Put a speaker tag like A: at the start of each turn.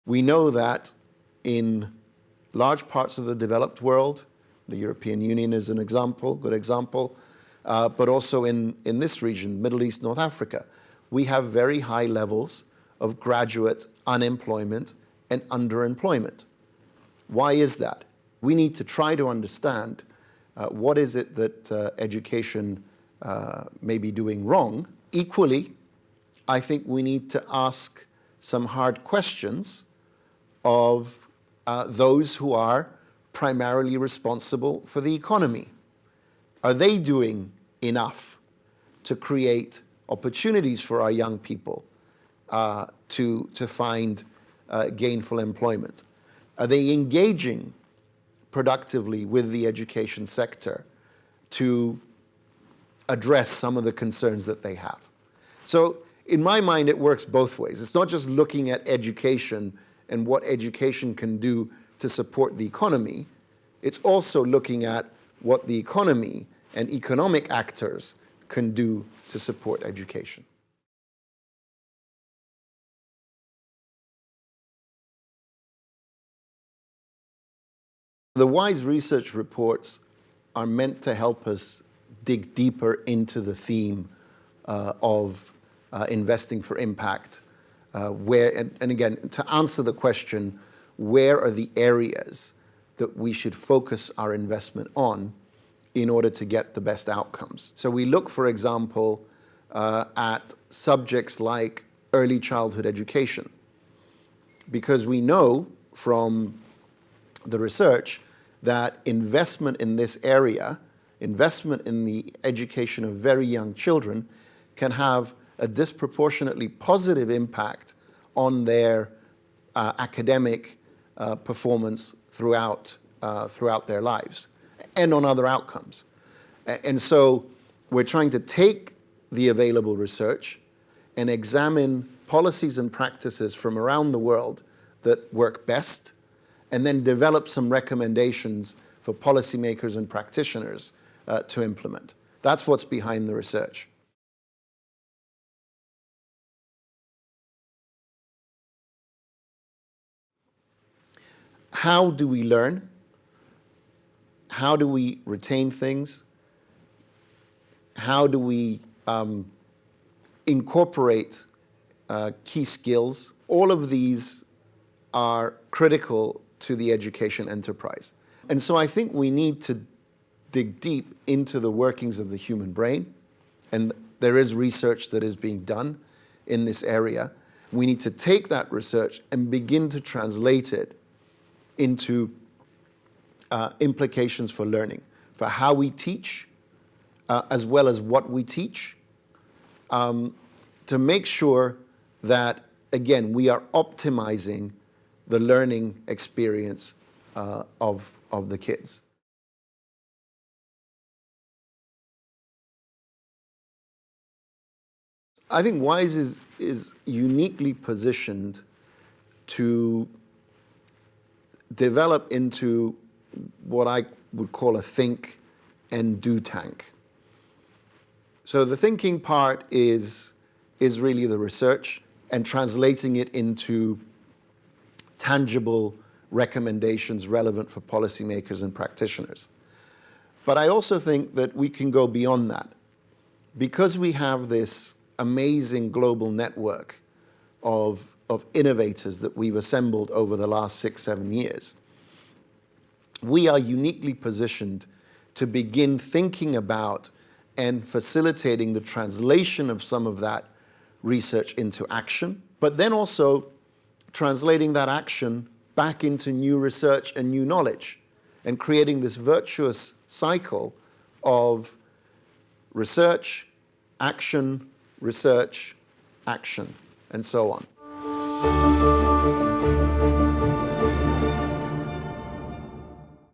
A: We know that in large parts of the developed world, the European Union is an example, good example, but also in this region, Middle East, North Africa, we have very high levels of graduate unemployment and underemployment. Why is that? We need to try to understand what is it that education may be doing wrong. Equally, I think we need to ask some hard questions of those who are primarily responsible for the economy. Are they doing enough to create opportunities for our young people to find gainful employment? Are they engaging productively with the education sector to address some of the concerns that they have? So in my mind, it works both ways. It's not just looking at education and what education can do to support the economy. It's also looking at what the economy and economic actors can do to support education. The WISE research reports are meant to help us dig deeper into the theme of investing for impact, and again, to answer the question, where are the areas that we should focus our investment on in order to get the best outcomes? So we look, for example, at subjects like early childhood education, because we know from the research that investment in this area, investment in the education of very young children, can have a disproportionately positive impact on their academic performance throughout their lives and on other outcomes. And so we're trying to take the available research and examine policies and practices from around the world that work best, and then develop some recommendations for policymakers and practitioners to implement. That's what's behind the research. How do we learn? How do we retain things? How do we incorporate key skills? All of these are critical to the education enterprise. And so I think we need to dig deep into the workings of the human brain, and there is research that is being done in this area. We need to take that research and begin to translate it into implications for learning, for how we teach, as well as what we teach, to make sure that, again, we are optimizing the learning experience of the kids. I think WISE is uniquely positioned to develop into what I would call a think and do tank. So the thinking part is really the research and translating it into tangible recommendations relevant for policymakers and practitioners. But I also think that we can go beyond that. Because we have this amazing global network of innovators that we've assembled over the last 6-7 years, we are uniquely positioned to begin thinking about and facilitating the translation of some of that research into action, but then also translating that action back into new research and new knowledge, and creating this virtuous cycle of research, action, and so on.